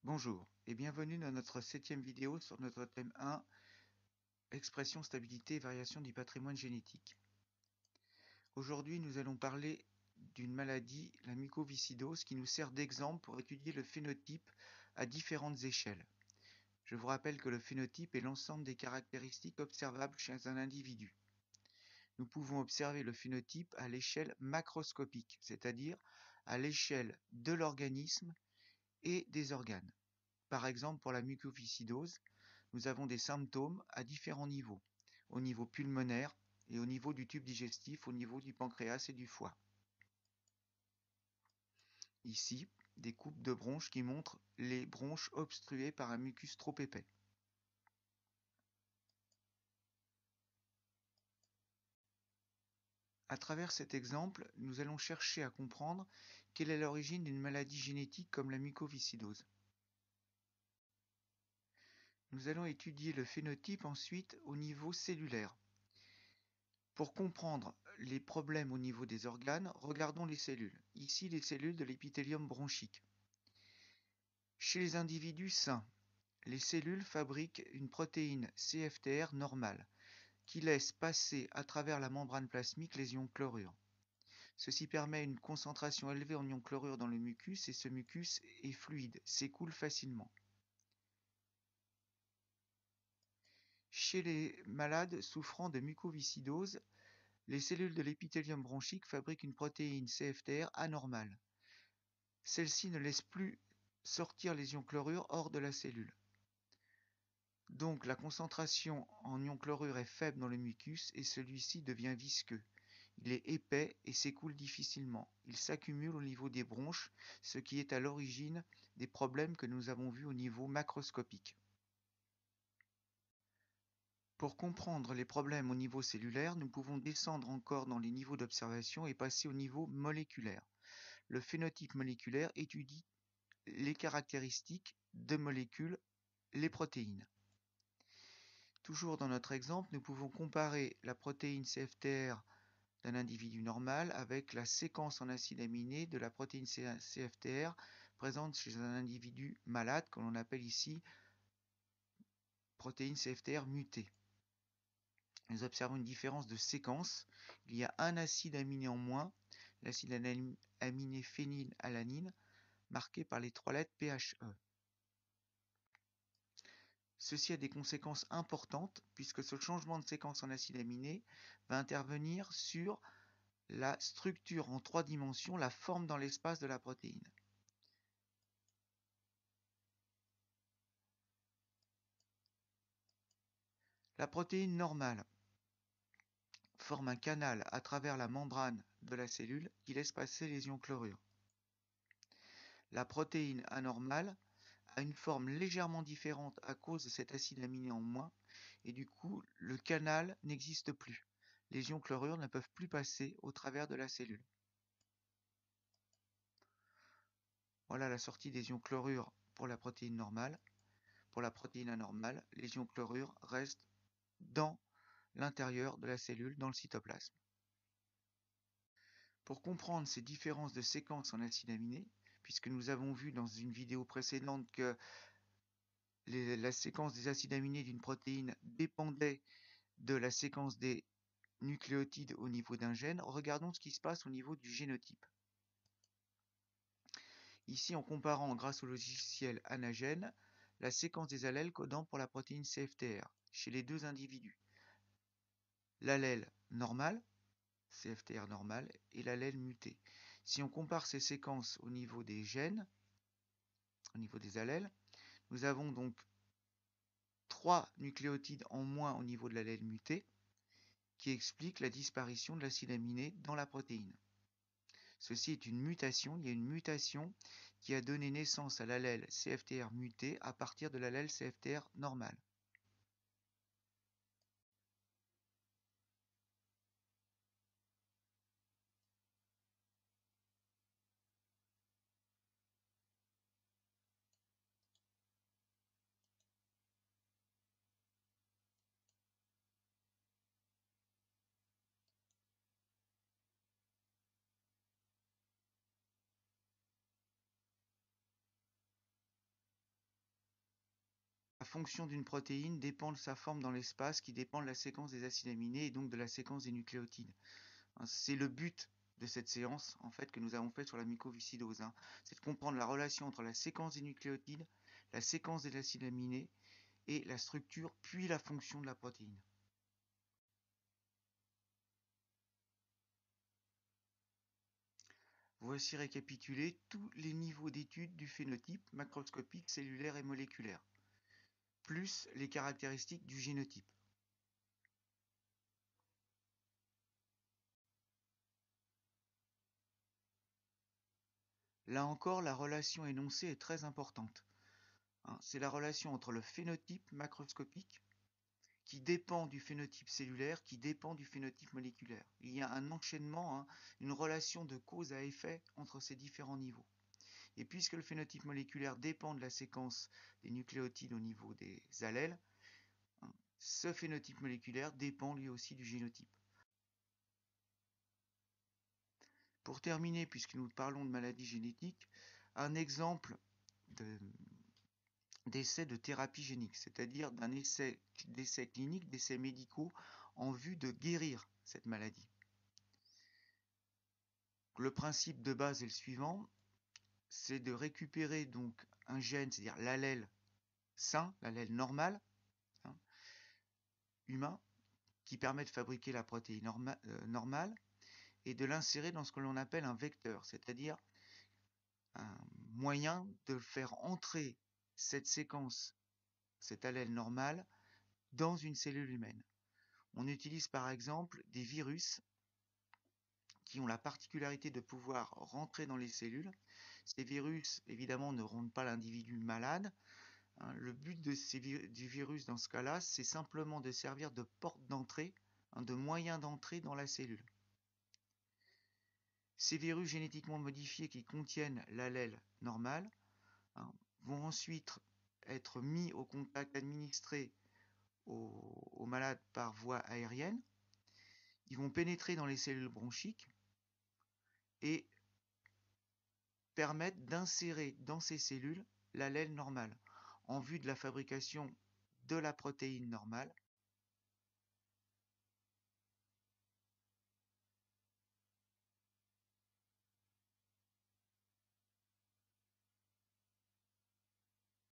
Bonjour et bienvenue dans notre 7e vidéo sur notre thème 1, expression, stabilité et variation du patrimoine génétique. Aujourd'hui, nous allons parler d'une maladie, la mucoviscidose, qui nous sert d'exemple pour étudier le phénotype à différentes échelles. Je vous rappelle que le phénotype est l'ensemble des caractéristiques observables chez un individu. Nous pouvons observer le phénotype à l'échelle macroscopique, c'est-à-dire à l'échelle de l'organisme et des organes. Par exemple, pour la mucoviscidose, nous avons des symptômes à différents niveaux, au niveau pulmonaire et au niveau du tube digestif, au niveau du pancréas et du foie. Ici, des coupes de bronches qui montrent les bronches obstruées par un mucus trop épais. À travers cet exemple, nous allons chercher à comprendre quelle est l'origine d'une maladie génétique comme la mucoviscidose. Nous allons étudier le phénotype ensuite au niveau cellulaire. Pour comprendre les problèmes au niveau des organes, regardons les cellules. Ici, les cellules de l'épithélium bronchique. Chez les individus sains, les cellules fabriquent une protéine CFTR normale qui laisse passer à travers la membrane plasmique les ions chlorure. Ceci permet une concentration élevée en ions chlorure dans le mucus et ce mucus est fluide, s'écoule facilement. Chez les malades souffrant de mucoviscidose, les cellules de l'épithélium bronchique fabriquent une protéine CFTR anormale. Celle-ci ne laisse plus sortir les ions chlorure hors de la cellule. Donc la concentration en ions chlorure est faible dans le mucus et celui-ci devient visqueux. Il est épais et s'écoule difficilement. Il s'accumule au niveau des bronches, ce qui est à l'origine des problèmes que nous avons vus au niveau macroscopique. Pour comprendre les problèmes au niveau cellulaire, nous pouvons descendre encore dans les niveaux d'observation et passer au niveau moléculaire. Le phénotype moléculaire étudie les caractéristiques de molécules, les protéines. Toujours dans notre exemple, nous pouvons comparer la protéine CFTR d'un individu normal avec la séquence en acides aminés de la protéine CFTR présente chez un individu malade, que l'on appelle ici protéine CFTR mutée. Nous observons une différence de séquence. Il y a un acide aminé en moins, l'acide aminé phénylalanine, marqué par les 3 lettres PHE. Ceci a des conséquences importantes puisque ce changement de séquence en acide aminé va intervenir sur la structure en 3 dimensions, la forme dans l'espace de la protéine. La protéine normale forme un canal à travers la membrane de la cellule qui laisse passer les ions chlorure. La protéine anormale a une forme légèrement différente à cause de cet acide aminé en moins et du coup le canal n'existe plus. Les ions chlorure ne peuvent plus passer au travers de la cellule. Voilà la sortie des ions chlorure pour la protéine normale. Pour la protéine anormale, les ions chlorure restent dans l'intérieur de la cellule, dans le cytoplasme. Pour comprendre ces différences de séquences en acides aminés, puisque nous avons vu dans une vidéo précédente que la séquence des acides aminés d'une protéine dépendait de la séquence des nucléotides au niveau d'un gène, regardons ce qui se passe au niveau du génotype. Ici, en comparant grâce au logiciel Anagen, la séquence des allèles codant pour la protéine CFTR chez les deux individus. L'allèle normal, CFTR normal, et l'allèle muté. Si on compare ces séquences au niveau des gènes, au niveau des allèles, nous avons donc 3 nucléotides en moins au niveau de l'allèle muté, qui explique la disparition de l'acide aminé dans la protéine. Ceci est une mutation, il y a une mutation qui a donné naissance à l'allèle CFTR muté à partir de l'allèle CFTR normal. fonction d'une protéine dépend de sa forme dans l'espace, qui dépend de la séquence des acides aminés et donc de la séquence des nucléotides. C'est le but de cette séance en fait que nous avons fait sur la mucoviscidose. C'est de comprendre la relation entre la séquence des nucléotides, la séquence des acides aminés et la structure puis la fonction de la protéine. Voici récapitulés tous les niveaux d'étude du phénotype macroscopique, cellulaire et moléculaire, plus les caractéristiques du génotype. Là encore, la relation énoncée est très importante. C'est la relation entre le phénotype macroscopique qui dépend du phénotype cellulaire, qui dépend du phénotype moléculaire. Il y a un enchaînement, une relation de cause à effet entre ces différents niveaux. Et puisque le phénotype moléculaire dépend de la séquence des nucléotides au niveau des allèles, ce phénotype moléculaire dépend lui aussi du génotype. Pour terminer, puisque nous parlons de maladies génétiques, un exemple d'essai de thérapie génique, c'est-à-dire d'essais cliniques, d'essais médicaux en vue de guérir cette maladie. Le principe de base est le suivant, c'est de récupérer donc un gène, c'est-à-dire l'allèle sain, l'allèle normal, humain, qui permet de fabriquer la protéine normale, et de l'insérer dans ce que l'on appelle un vecteur, c'est-à-dire un moyen de faire entrer cette séquence, cet allèle normal, dans une cellule humaine. On utilise par exemple des virus qui ont la particularité de pouvoir rentrer dans les cellules. Ces virus, évidemment, ne rendent pas l'individu malade. Le but du virus dans ce cas-là, c'est simplement de servir de porte d'entrée, de moyen d'entrée dans la cellule. Ces virus génétiquement modifiés qui contiennent l'allèle normal vont ensuite être mis au contact, administré aux malades par voie aérienne. Ils vont pénétrer dans les cellules bronchiques et permettre d'insérer dans ces cellules l'allèle normal en vue de la fabrication de la protéine normale